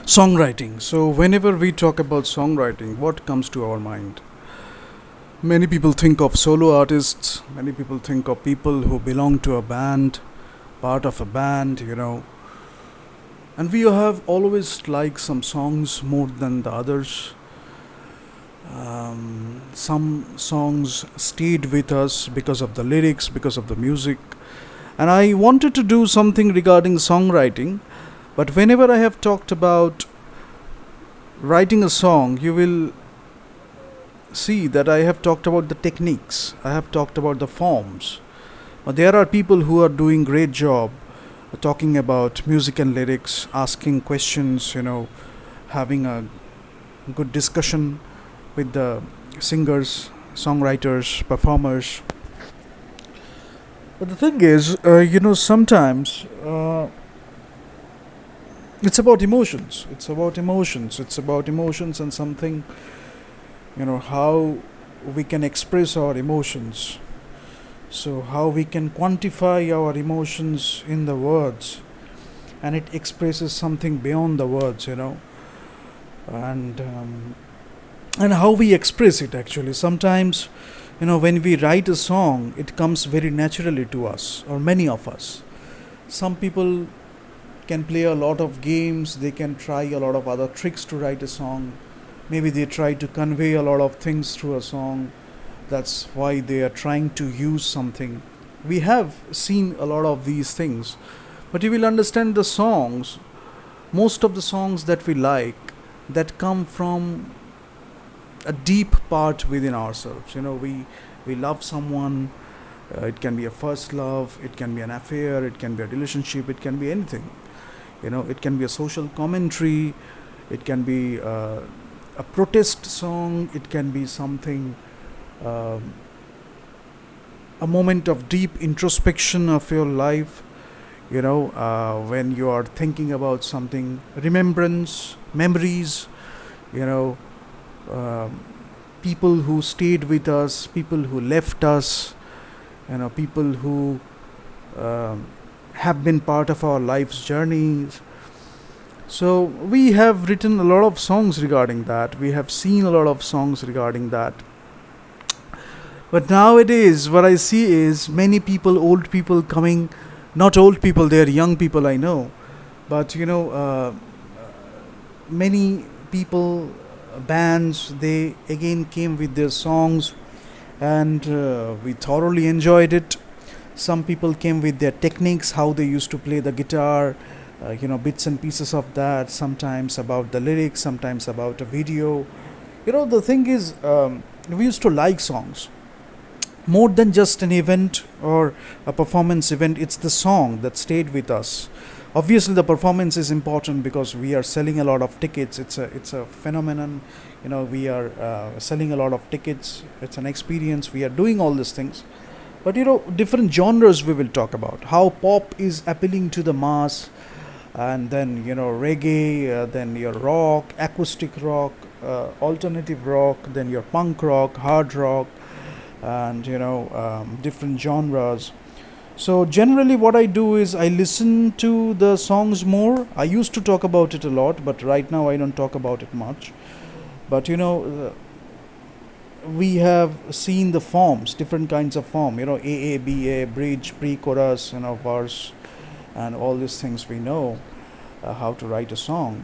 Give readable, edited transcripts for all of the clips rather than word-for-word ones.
Songwriting. So, whenever we talk about songwriting, what comes to our mind? Many people think of solo artists, many people think of people who belong to a band, part of a band. And we have always liked some songs more than the others. Some songs stayed with us because of the lyrics, because of the music. And I wanted to do something regarding songwriting, but whenever I have talked about writing a song, you will see that I have talked about the techniques, I have talked about the forms. But there are people who are doing great job talking about music and lyrics, asking questions, having a good discussion with the singers, songwriters, performers. But the thing is, sometimes it's about emotions. It's about emotions. It's about emotions and something, how we can express our emotions. So, how we can quantify our emotions in the words, and it expresses something beyond the words, and how we express it actually. Sometimes, when we write a song, it comes very naturally to us, or many of us. Some people can play a lot of games, they can try a lot of other tricks to write a song. Maybe they try to convey a lot of things through a song. That's why they are trying to use something. We have seen a lot of these things. But you will understand the songs, most of the songs that we like, that come from a deep part within ourselves. We love someone. It can be a first love, it can be an affair, it can be a relationship, it can be anything. It can be a social commentary, it can be a protest song, it can be something, um, a moment of deep introspection of your life, when you are thinking about something, remembrance, memories, you know, um people who stayed with us, people who left us, people who um, have been part of our life's journeys. So we have written a lot of songs regarding that. We have seen a lot of songs regarding that. But nowadays, what I see is many people, old people coming, not old people, they are young people, I know. But, many people, bands, they again came with their songs, and we thoroughly enjoyed it. Some people came with their techniques, how they used to play the guitar, bits and pieces of that, sometimes about the lyrics, sometimes about a video. The thing is, we used to like songs more than just an event or a performance event. It's the song that stayed with us. Obviously the performance is important because we are selling a lot of tickets. It's a phenomenon. We are selling a lot of tickets. It's an experience. We are doing all these things. But different genres we will talk about. How pop is appealing to the mass, and then reggae, then your rock, acoustic rock, alternative rock, then your punk rock, hard rock, and different genres. So generally what I do is I listen to the songs more. I used to talk about it a lot, but right now I don't talk about it much. But we have seen the forms, different kinds of form, AABA, bridge, pre-chorus, verse, and all these things we know, how to write a song.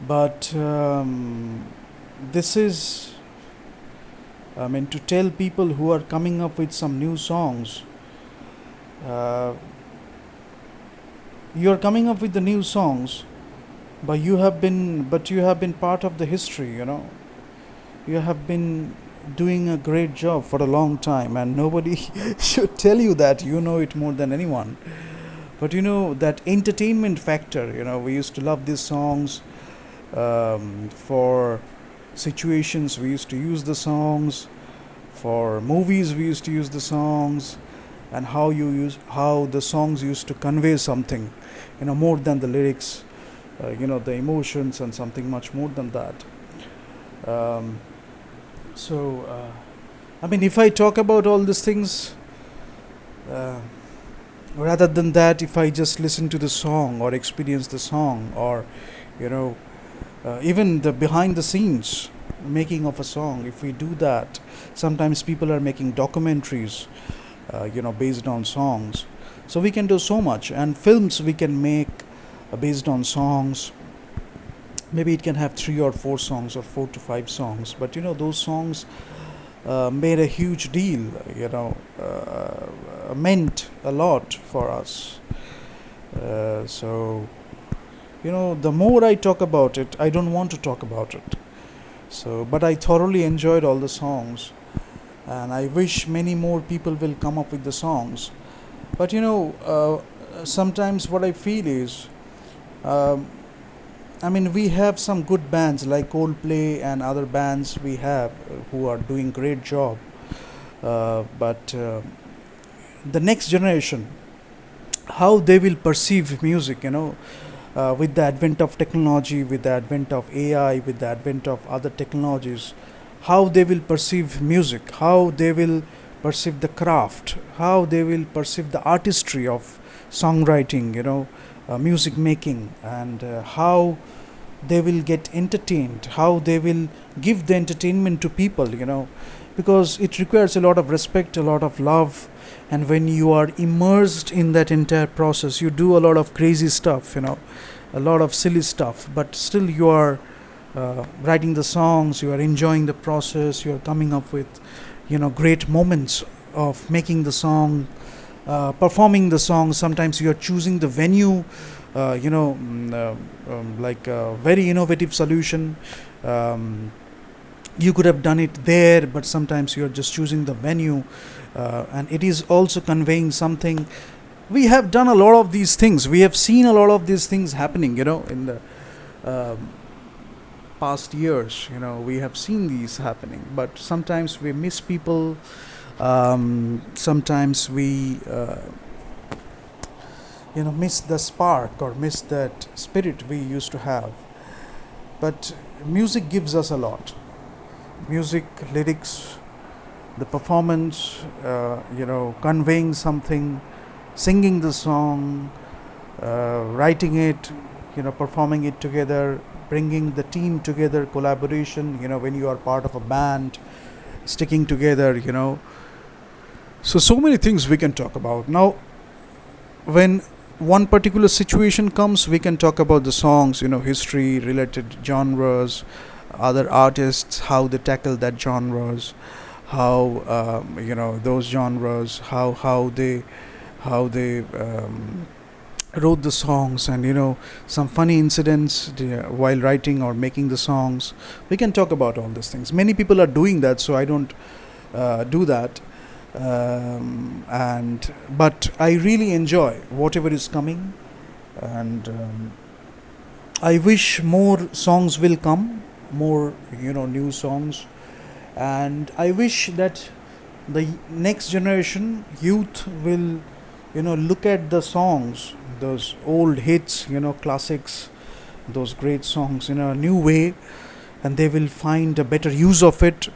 But this is, I mean, to tell people who are coming up with some new songs, uh, you are coming up with the new songs, but you have been part of the history. You have been doing a great job for a long time, and nobody should tell you that you know it more than anyone. But that entertainment factor. We used to love these songs for situations. We used to use the songs for movies. We used to use the songs, and how the songs used to convey something, more than the lyrics. The emotions and something much more than that. Um, so, I mean, if I talk about all these things, uh, Rather than that, if I just listen to the song or experience the song, or you know even the behind the scenes making of a song, if we do that, sometimes people are making documentaries based on songs. So we can do so much, and films we can make based on songs. Maybe it can have 3 or 4 songs, or 4 to 5 songs, but those songs made a huge deal, meant a lot for us. So the more I talk about it, I don't want to talk about it. So, but I thoroughly enjoyed all the songs, and I wish many more people will come up with the songs. But sometimes what I feel is, um, I mean, we have some good bands like Coldplay and other bands we have who are doing great job. But the next generation, how they will perceive music, with the advent of technology, with the advent of AI, with the advent of other technologies, how they will perceive music, how they will perceive the craft, how they will perceive the artistry of songwriting, music making, and how they will get entertained, how they will give the entertainment to people, because it requires a lot of respect, a lot of love. And when you are immersed in that entire process, you do a lot of crazy stuff, a lot of silly stuff, but still you are writing the songs, you are enjoying the process, you are coming up with great moments of making the song, performing the song. Sometimes you are choosing the venue, like a very innovative solution. You could have done it there, but sometimes you are just choosing the venue, and it is also conveying something. We have done a lot of these things, we have seen a lot of these things happening, in the past years. We have seen these happening, but sometimes we miss people. Sometimes we miss the spark, or miss that spirit we used to have. But music gives us a lot. Music, lyrics, the performance, conveying something, singing the song, writing it, performing it together, bringing the team together, collaboration, when you are part of a band, sticking together, so many things we can talk about. Now, when one particular situation comes, we can talk about the songs, history, related genres, other artists, how they tackle that genres, how those genres, how they wrote the songs, and some funny incidents while writing or making the songs. We can talk about all these things. Many people are doing that, so I don't do that. And but I really enjoy whatever is coming, and I wish more songs will come, more new songs, and I wish that the next generation youth will look at the songs, those old hits, classics, those great songs in a new way, and they will find a better use of it.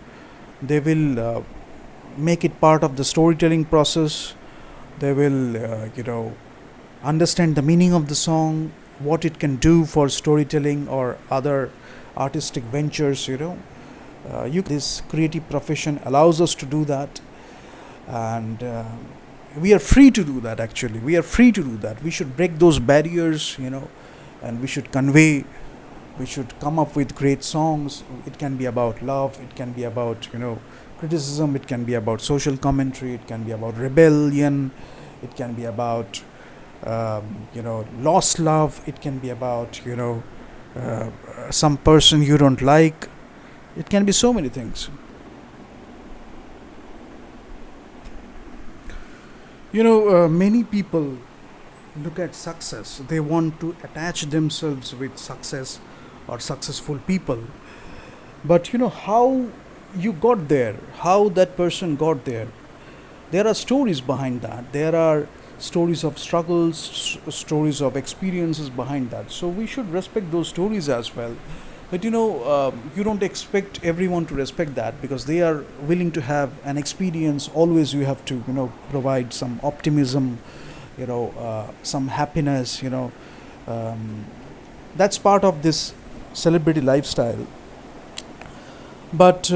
They will make it part of the storytelling process. They will understand the meaning of the song, what it can do for storytelling or other artistic ventures. This creative profession allows us to do that, and we are free to do that. Actually, we are free to do that. We should break those barriers, and we should convey, we should come up with great songs. It can be about love, it can be about criticism, it can be about social commentary, it can be about rebellion, it can be about lost love, it can be about some person you don't like. It can be so many things. Many people look at success, they want to attach themselves with success or successful people. But how you got there, how that person got there, there are stories behind that. There are stories of struggles, stories of experiences behind that. So we should respect those stories as well. But you don't expect everyone to respect that, because they are willing to have an experience. Always you have to provide some optimism, some happiness, that's part of this celebrity lifestyle. But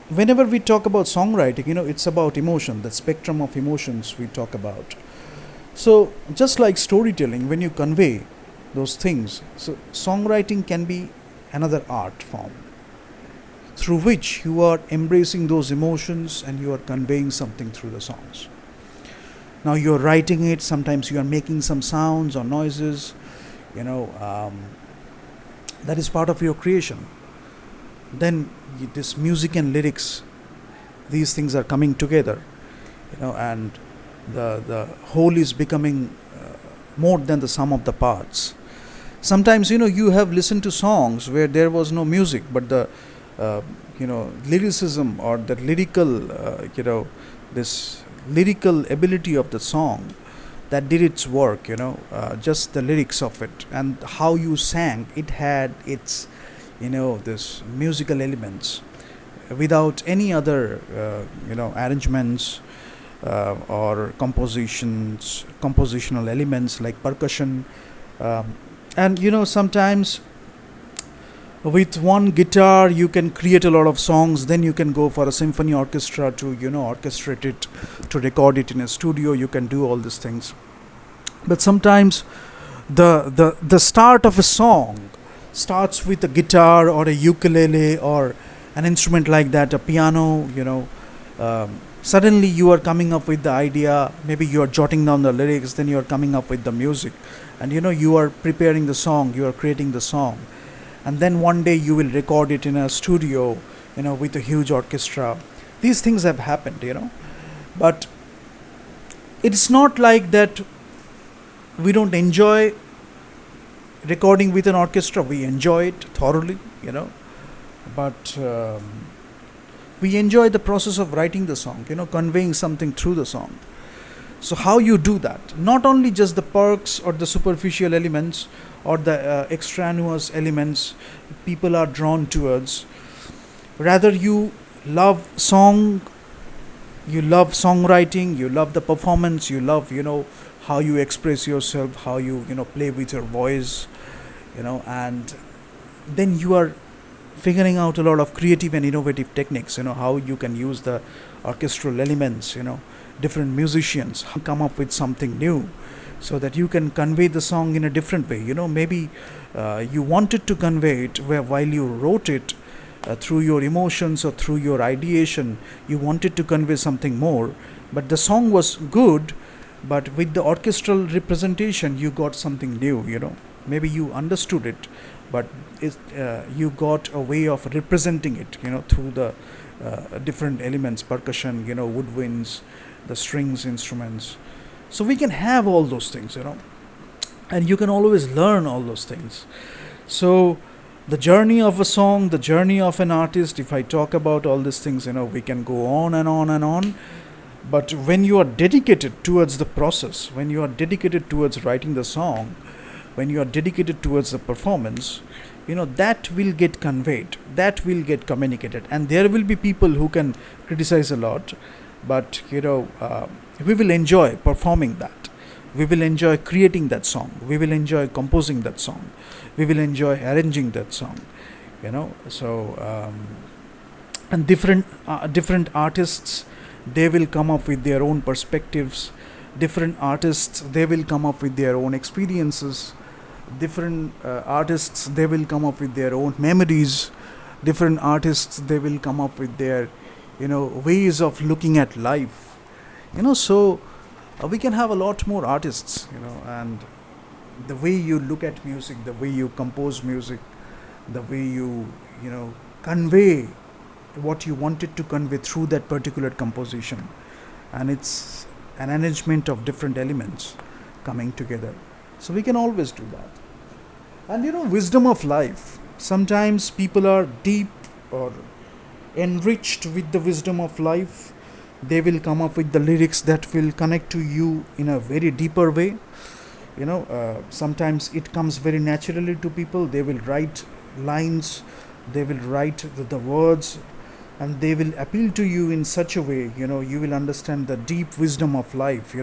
whenever we talk about songwriting, it's about emotion, the spectrum of emotions we talk about. So just like storytelling, when you convey those things, so songwriting can be another art form through which you are embracing those emotions and you are conveying something through the songs. Now you're writing it, sometimes you are making some sounds or noises, you know that is part of your creation. Then this music and lyrics, these things are coming together, and the whole is becoming more than the sum of the parts. Sometimes you have listened to songs where there was no music, but the lyricism or the lyrical this lyrical ability of the song that did its work, just the lyrics of it and how you sang it had its this musical elements without any other arrangements or compositional elements like percussion, and sometimes with one guitar you can create a lot of songs. Then you can go for a symphony orchestra to orchestrate it, to record it in a studio. You can do all these things, but sometimes the start of a song starts with a guitar or a ukulele or an instrument like that, a piano. Suddenly you are coming up with the idea, maybe you are jotting down the lyrics, then you are coming up with the music, and you are preparing the song, you are creating the song, and then one day you will record it in a studio, with a huge orchestra. These things have happened, but it's not like that we don't enjoy recording with an orchestra. We enjoy it thoroughly, but we enjoy the process of writing the song, conveying something through the song. So how you do that? Not only just the perks or the superficial elements or the extraneous elements people are drawn towards. Rather, you love song, you love songwriting, you love the performance, you love, how you express yourself, how you, play with your voice, and then you are figuring out a lot of creative and innovative techniques, how you can use the orchestral elements, different musicians come up with something new so that you can convey the song in a different way. Maybe you wanted to convey it while you wrote it, through your emotions or through your ideation, you wanted to convey something more, but the song was good, but with the orchestral representation you got something new. Maybe you understood it, but you got a way of representing it, through the different elements, percussion, woodwinds, the strings instruments. So we can have all those things, and you can always learn all those things. So the journey of a song, the journey of an artist, if I talk about all these things, we can go on and on and on. But when you are dedicated towards the process, when you are dedicated towards writing the song, when you are dedicated towards the performance, that will get conveyed, that will get communicated. And there will be people who can criticize a lot, but we will enjoy performing that, we will enjoy creating that song, we will enjoy composing that song, we will enjoy arranging that song. So and different artists, they will come up with their own perspectives. Different artists, they will come up with their own experiences. Different artists, they will come up with their own memories. Different artists, they will come up with their ways of looking at life. So we can have a lot more artists, and the way you look at music, the way you compose music, the way you convey what you wanted to convey through that particular composition, and it's an arrangement of different elements coming together. So we can always do that. And wisdom of life, sometimes people are deep or enriched with the wisdom of life. They will come up with the lyrics that will connect to you in a very deeper way. Sometimes it comes very naturally to people. They will write lines, they will write the words and they will appeal to you in such a way, you will understand the deep wisdom of life.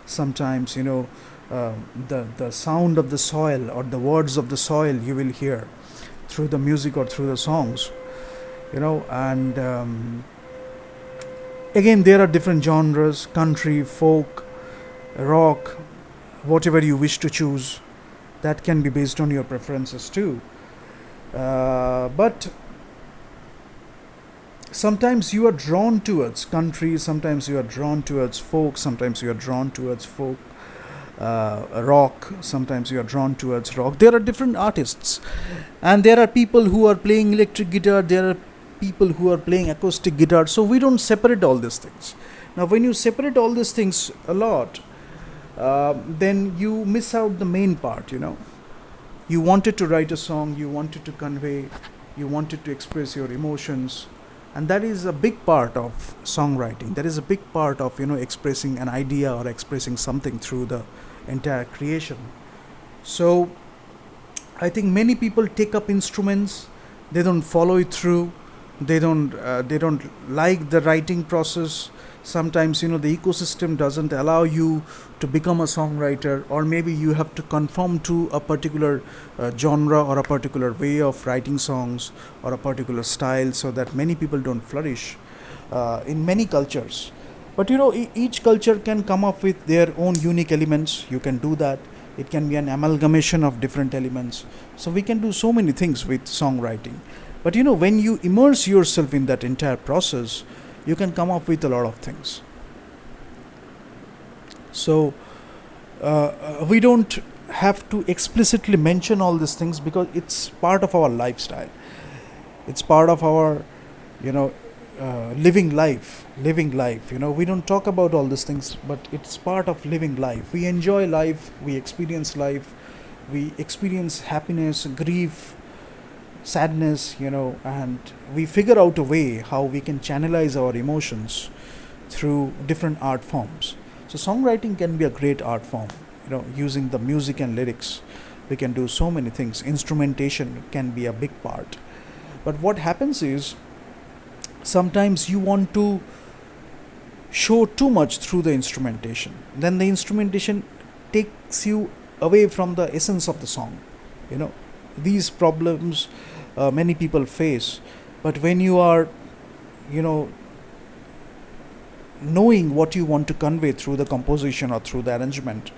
Sometimes, the sound of the soil or the words of the soil you will hear through the music or through the songs. And again, there are different genres: country, folk, rock, whatever you wish to choose. That can be based on your preferences too. But sometimes you are drawn towards country, sometimes you are drawn towards folk, sometimes you are drawn towards folk, rock, sometimes you are drawn towards rock. There are different artists, and there are people who are playing electric guitar, there are people who are playing acoustic guitar. So we don't separate all these things. Now, when you separate all these things a lot, then you miss out the main part. You wanted to write a song, you wanted to convey, you wanted to express your emotions, and that is a big part of songwriting. That is a big part of expressing an idea or expressing something through the entire creation. So I think many people take up instruments, they don't follow it through, they don't like the writing process. Sometimes the ecosystem doesn't allow you to become a songwriter, or maybe you have to conform to a particular genre or a particular way of writing songs or a particular style, so that many people don't flourish in many cultures. But each culture can come up with their own unique elements. You can do that. It can be an amalgamation of different elements. So we can do so many things with songwriting. But when you immerse yourself in that entire process, you can come up with a lot of things. So we don't have to explicitly mention all these things, because it's part of our lifestyle. It's part of our, living life. We don't talk about all these things, but it's part of living life. We enjoy life. We experience life. We experience happiness, grief, sadness, and we figure out a way how we can channelize our emotions through different art forms. So songwriting can be a great art form. Using the music and lyrics, we can do so many things. Instrumentation can be a big part. But what happens is, sometimes you want to show too much through the instrumentation. Then the instrumentation takes you away from the essence of the song. These problems many people face. But when you are, knowing what you want to convey through the composition or through the arrangement,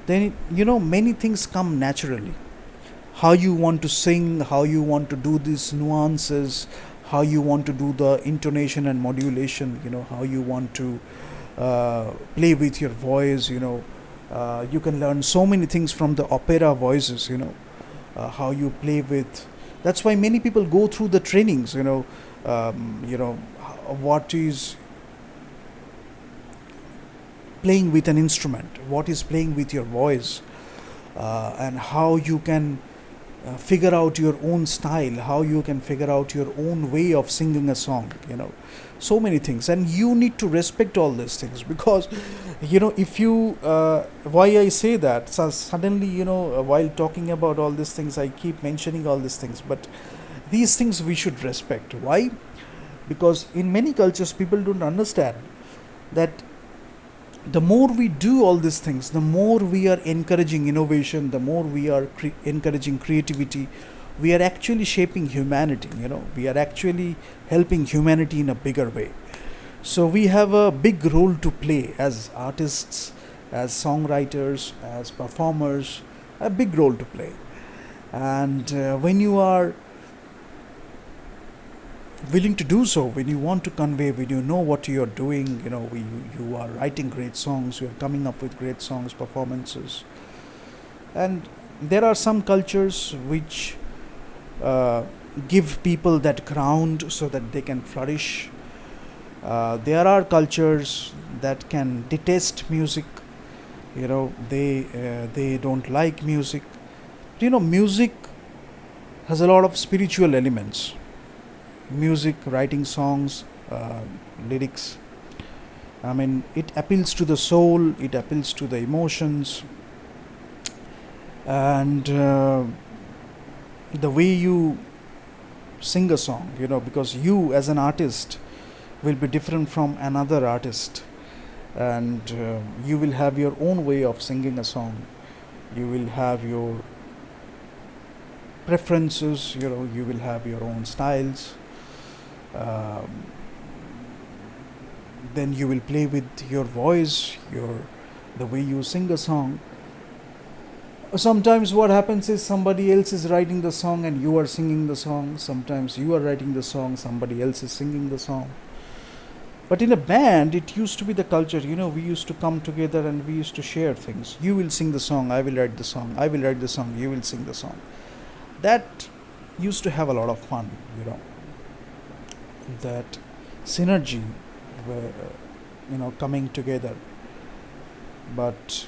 then many things come naturally. How you want to sing, how you want to do these nuances, how you want to do the intonation and modulation, how you want to play with your voice. You can learn so many things from the opera voices. How you play with. That's why many people go through the trainings. What is playing with an instrument, what is playing with your voice, and how you can figure out your own style, how you can figure out your own way of singing a song. So many things, and you need to respect all these things, because if you why I say that, so suddenly while talking about all these things, I keep mentioning all these things, but these things we should respect. Why? Because in many cultures, people don't understand that the more we do all these things, the more we are encouraging innovation, the more we are encouraging creativity. We are actually shaping humanity. We are actually helping humanity in a bigger way. So we have a big role to play as artists, as songwriters, as performers, a big role to play. And when you are willing to do so, when you want to convey, when you know what you are doing, you are writing great songs, you are coming up with great songs, performances. And there are some cultures which give people that ground so that they can flourish. There are cultures that can detest music. They don't like music. Music has a lot of spiritual elements. Music, writing songs, lyrics. It appeals to the soul, it appeals to the emotions, and the way you sing a song, because you as an artist will be different from another artist, and you will have your own way of singing a song. You will have your preferences, you will have your own styles. Um, then you will play with your voice, the way you sing a song. Sometimes what happens is somebody else is writing the song and you are singing the song. Sometimes you are writing the song, somebody else is singing the song. But in a band, it used to be the culture, we used to come together and we used to share things. You will sing the song, I will write the song, I will write the song, you will sing the song. That used to have a lot of fun, that synergy, coming together. But,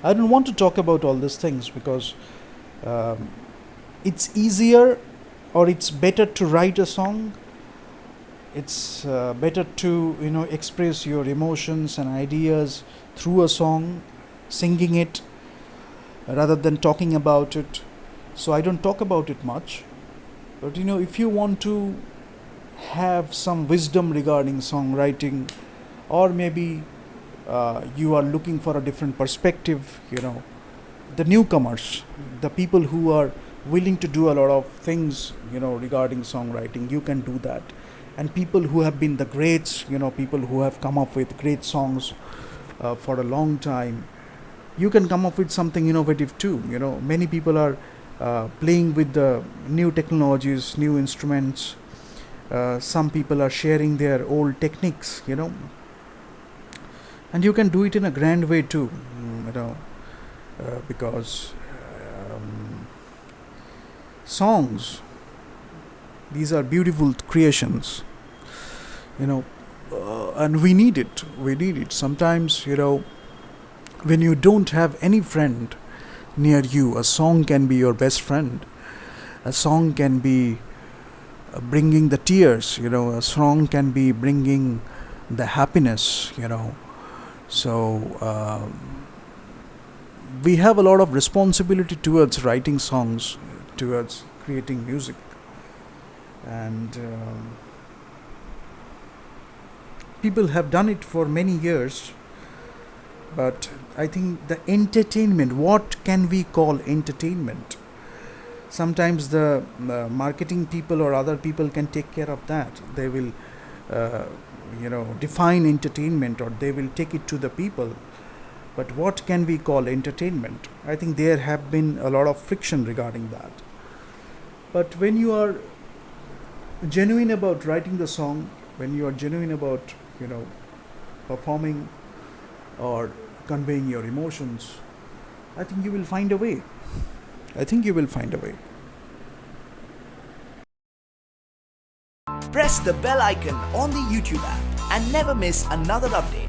I don't want to talk about all these things because it's easier, or it's better to write a song. It's better to express your emotions and ideas through a song, singing it, rather than talking about it. So I don't talk about it much. But if you want to have some wisdom regarding songwriting, or maybe you are looking for a different perspective, the newcomers, the people who are willing to do a lot of things, regarding songwriting, you can do that. And people who have been the greats, people who have come up with great songs for a long time, you can come up with something innovative too. Many people are playing with the new technologies, new instruments. Some people are sharing their old techniques, and you can do it in a grand way too, because songs, these are beautiful creations, and we need it sometimes. When you don't have any friend near you, a song can be your best friend. A song can be bringing the tears, a song can be bringing the happiness, so we have a lot of responsibility towards writing songs, towards creating music. And people have done it for many years. But I think the entertainment, what can we call entertainment? Sometimes the marketing people or other people can take care of that. They will, define entertainment, or they will take it to the people. But what can we call entertainment? I think there have been a lot of friction regarding that. But when you are genuine about writing the song, when you are genuine about, performing or conveying your emotions, I think you will find a way. Press the bell icon on the YouTube app and never miss another update.